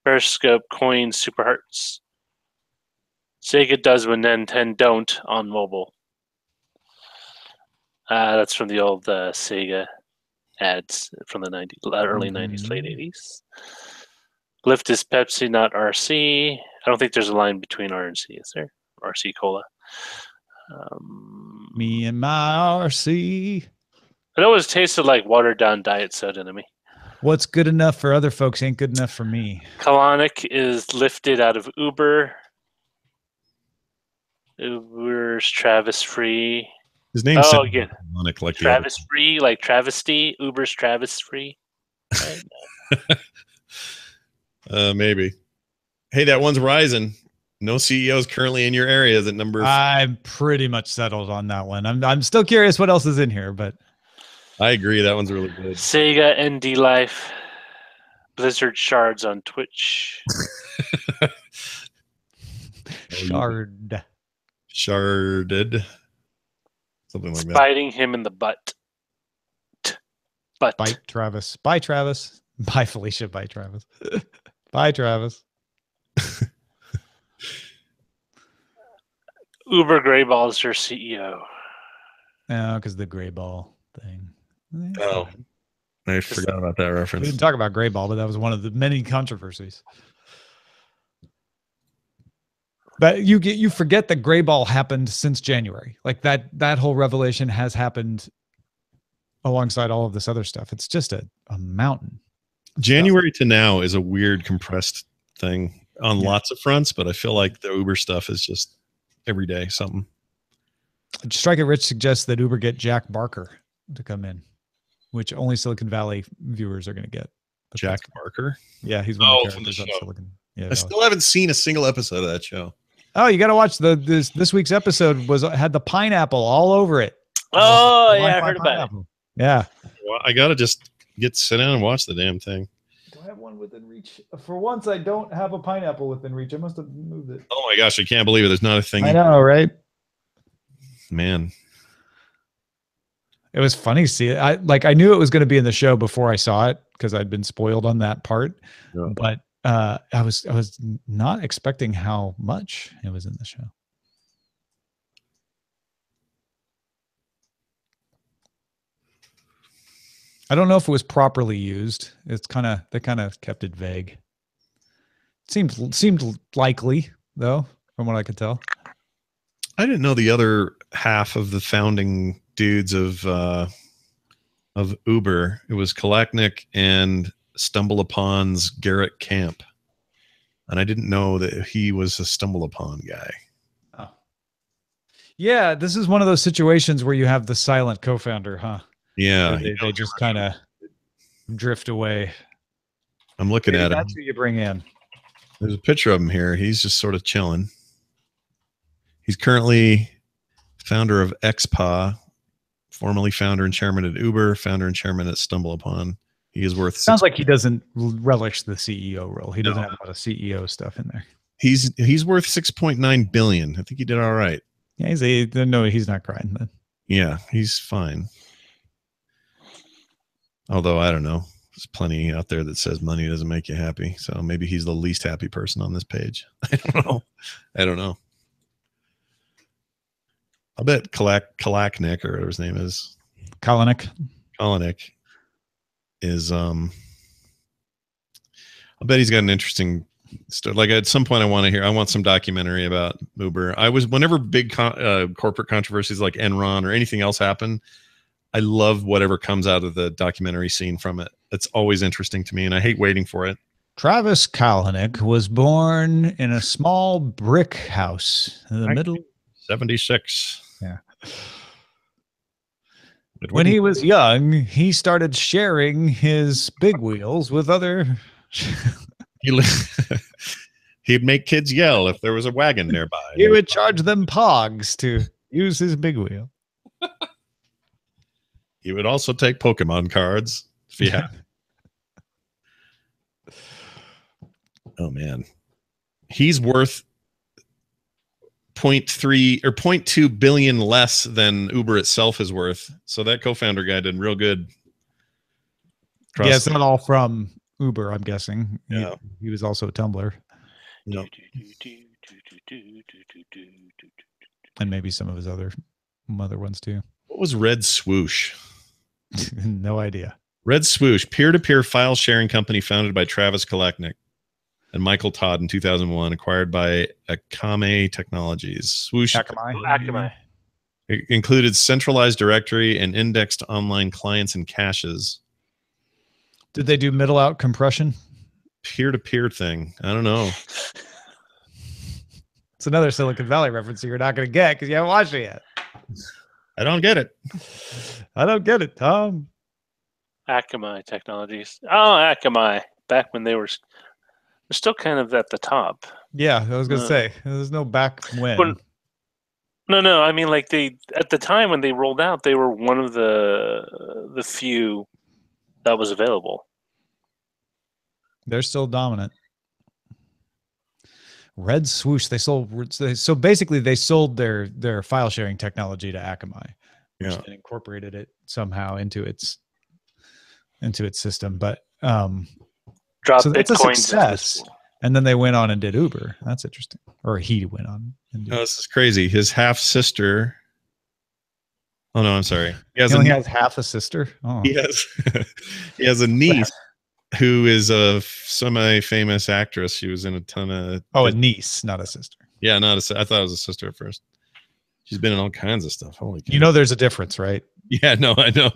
Periscope coins super hearts. Sega does when Nintendo don't on mobile. That's from the old Sega ads from the early 90s, late 80s. Lyft is Pepsi, not RC. I don't think there's a line between R and C, is there? RC Cola. Me and my RC. It always tasted like watered down diet soda to me. What's good enough for other folks ain't good enough for me. Colonic is lifted out of Uber. Uber's Travis Free. His name's yeah. Colonic, like Travis Free, like travesty. Uber's Travis Free. Right? Maybe. Hey, that one's rising. No CEOs currently in your area. Is it number? I'm pretty much settled on that one. I'm still curious what else is in here, but I agree. That one's really good. Sega ND Life. Blizzard Shards on Twitch. Sharded. Something like that. Biting him in the butt. Bite Travis. Bye, Travis. Bye, Felicia. Bye, Travis. Bye, Travis. Uber Greyball is your CEO. No, because the gray ball thing. Oh, I forgot about that We reference. didn't talk about gray ball, but that was one of the many controversies. But you forget that gray ball happened since January. Like that whole revelation has happened alongside all of this other stuff. It's just a mountain. January to now is a weird compressed thing on lots of fronts, but I feel like the Uber stuff is just every day something. Strike It Rich suggests that Uber get Jack Barker to come in, which only Silicon Valley viewers are going to get. But Jack Barker? Yeah, he's one of the from the characters on show. Silicon. Yeah, I still haven't seen a single episode of that show. Oh, you got to watch this week's episode had the pineapple all over it. Oh, yeah, I heard about it. Yeah. Well, I got to just sit down and watch the damn thing. Do I have one within reach? For once, I don't have a pineapple within reach. I must have moved it. Oh my gosh, I can't believe it. There's not a thing. I know, right? Man. It was funny to see it. I knew it was going to be in the show before I saw it because I'd been spoiled on that part. Yeah. But I was not expecting how much it was in the show. I don't know if it was properly used. They kind of kept it vague. It seemed likely though, from what I could tell. I didn't know the other half of the founding dudes of of Uber. It was Kalachnik and Stumble Upon's Garrett Camp. And I didn't know that he was a Stumble Upon guy. Oh. Yeah, this is one of those situations where you have the silent co-founder, huh? Yeah. They just kind of drift away. I'm looking at him. That's who you bring in. There's a picture of him here. He's just sort of chilling. He's currently founder of XPA, formerly founder and chairman at Uber, founder and chairman at Stumble Upon. He is worth. Sounds like he doesn't relish the CEO role. He doesn't have a lot of CEO stuff in there. He's worth 6.9 billion. I think he did all right. Yeah, he's not crying then. Yeah, he's fine. Although I don't know. There's plenty out there that says money doesn't make you happy. So maybe he's the least happy person on this page. I don't know. I'll bet Kalachnik, or whatever his name is. Kalanick is I'll bet he's got an interesting story. Like at some point I want some documentary about Uber. Whenever big corporate controversies like Enron or anything else happen, I love whatever comes out of the documentary scene from it. It's always interesting to me, and I hate waiting for it. Travis Kalanick was born in a small brick house in the middle. 76. Yeah. When he was young, he started sharing his big wheels with other. He'd make kids yell if there was a wagon nearby. He would charge them pogs to use his big wheel. He would also take Pokemon cards if he had. Oh man, he's worth 0.3 or 0.2 billion less than Uber itself is worth. So that co-founder guy did real good. Yeah, it's not all from Uber, I'm guessing. Yeah. He was also a Tumblr. No. And maybe some of his other ones too. What was Red Swoosh? No idea. Red Swoosh, peer-to-peer file sharing company founded by Travis Kalachnik and Michael Todd in 2001, acquired by Akamai Technologies. Swoosh Akamai. It included centralized directory and indexed online clients and caches. Did they do middle out compression? Peer-to-peer thing. I don't know. It's another Silicon Valley reference you're not going to get because you haven't watched it yet. I don't get it. I don't get it, Tom. Akamai Technologies. Oh, Akamai. Back when they're still kind of at the top. Yeah, I was going to say. There's no back when. No. I mean, like at the time when they rolled out, they were one of the few that was available. They're still dominant. Red Swoosh. So basically they sold their file sharing technology to Akamai, which then incorporated it somehow into its system. But so it's a success. And then they went on and did Uber. That's interesting. Or he went on and did. Oh, this is crazy. His half sister. Oh no, I'm sorry. He only has half a sister. Oh. He has a niece who is a semi-famous actress. She was in a ton of. Oh, a niece, not a sister. Yeah, I thought it was a sister at first. She's been in all kinds of stuff. Holy cow. You know, there's a difference, right? Yeah, no, I know.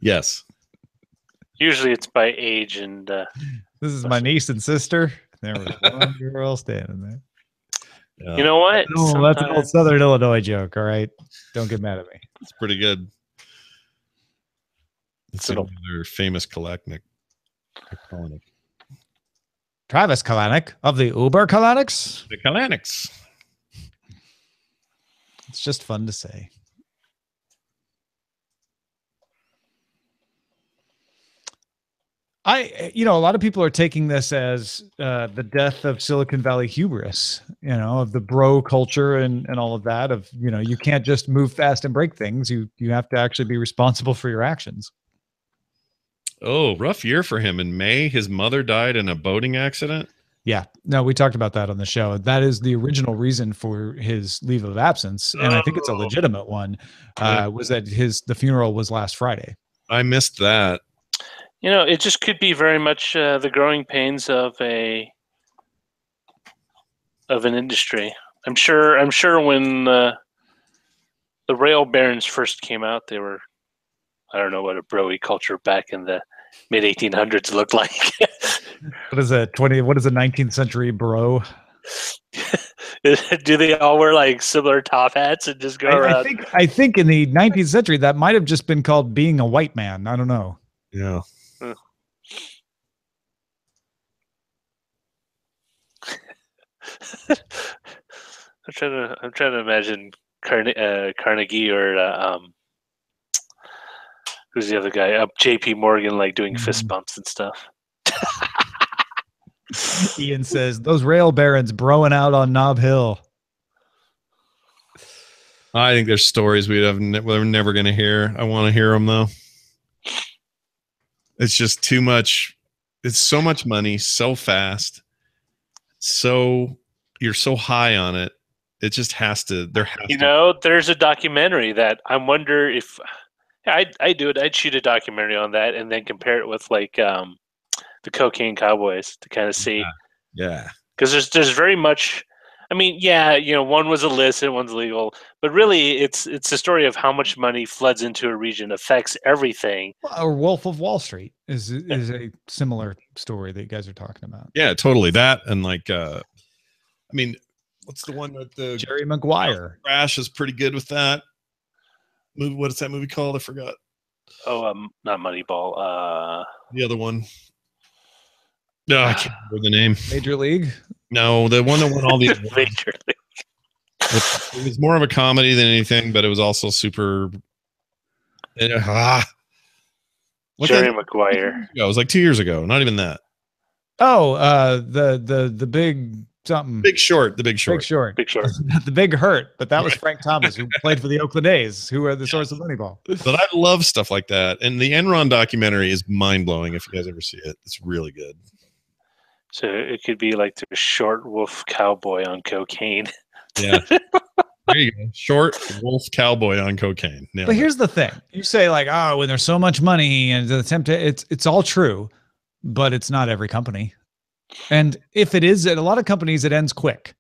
Yes. Usually it's by age and. This is my niece and sister. There was one girl standing there. You know what? No, that's an old Southern Illinois joke. All right, don't get mad at me. It's pretty good. It's another famous Kalachnik. Travis Kalanick of the Uber Kalanics. The Kalanics. It's just fun to say. A lot of people are taking this as the death of Silicon Valley hubris, of the bro culture and all of that. Of, you can't just move fast and break things. You have to actually be responsible for your actions. Oh, rough year for him. In May, his mother died in a boating accident. Yeah, no, we talked about that on the show. That is the original reason for his leave of absence, and I think it's a legitimate one. Was that the funeral was last Friday? I missed that. It just could be very much the growing pains of an industry. I'm sure when the rail barons first came out, they were I don't know what a broy culture back in the mid 1800s looked like. What is a 20? What is a 19th century bro? Do they all wear like similar top hats and just go around? I think in the 19th century that might have just been called being a white man. I don't know. Yeah. I'm trying to imagine Carnegie or who's the other guy? J.P. Morgan, like doing fist bumps and stuff. Ian says those rail barons broing out on Nob Hill. I think there's stories we're never going to hear. I want to hear them though. It's just too much. It's so much money, so fast. So you're so high on it. It just has to. There's a documentary that I wonder if I'd do it. I'd shoot a documentary on that and then compare it with like the Cocaine Cowboys to kind of see. Yeah. Because there's very much. I mean, yeah, one was illicit, one's legal, but really, it's a story of how much money floods into a region, affects everything. Or Wolf of Wall Street is a similar story that you guys are talking about. Yeah, totally. That and like, I mean, what's the one with the Jerry Maguire? Crash is pretty good with that movie. What is that movie called? I forgot. Oh, not Moneyball. The other one. No, I can't remember the name. Major League. No, the one that won all these. Major League. It was more of a comedy than anything, but it was also super. Jerry Maguire. Yeah, it was like 2 years ago. Not even that. Oh, the big something. Big Short. The Big Short. Big Short. Big Short. The Big Hurt, but that was Frank Thomas, who played for the Oakland A's, who are the source of Moneyball. But I love stuff like that, and the Enron documentary is mind blowing. If you guys ever see it, it's really good. So it could be like the short wolf cowboy on cocaine. Yeah. There you go. Short wolf cowboy on cocaine. Nailed But it. here's the thing. You say like, oh, when there's so much money and the it's all true, but it's not every company. And if it is at a lot of companies, it ends quick.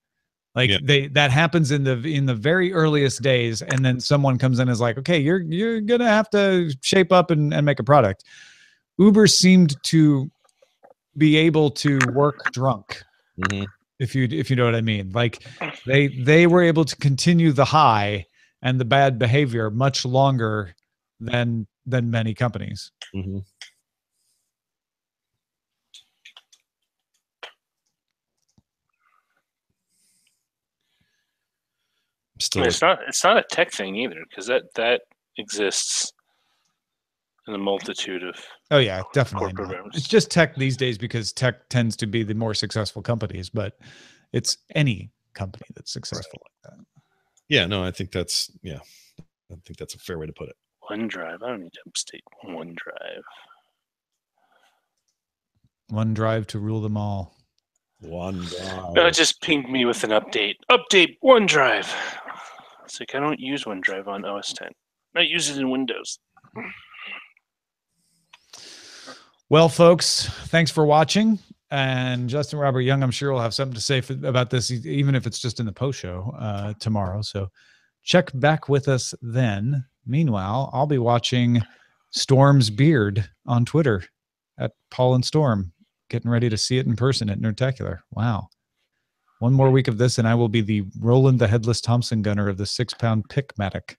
Like that happens in the very earliest days. And then someone comes in and is like, okay, you're going to have to shape up and make a product. Uber seemed to be able to work drunk. Mm-hmm. If you know what I mean. Like they were able to continue the high and the bad behavior much longer than many companies. Mm-hmm. It's not a tech thing either, because that exists in a multitude of definitely programs. It's just tech these days because tech tends to be the more successful companies, but it's any company that's successful like that. Yeah, no, I think that's a fair way to put it. OneDrive. I don't need to upstate OneDrive. OneDrive to rule them all. OneDrive. No, it just pinged me with an update. Update OneDrive. It's like I don't use OneDrive on OS 10. I use it in Windows. Well, folks, thanks for watching. And Justin Robert Young, I'm sure will have something to say about this, even if it's just in the post show tomorrow. So check back with us then. Meanwhile, I'll be watching Storm's beard on Twitter at Paul and Storm, getting ready to see it in person at Nerdtacular. Wow. One more week of this, and I will be the Roland the Headless Thompson gunner of the 6-pound Pickmatic.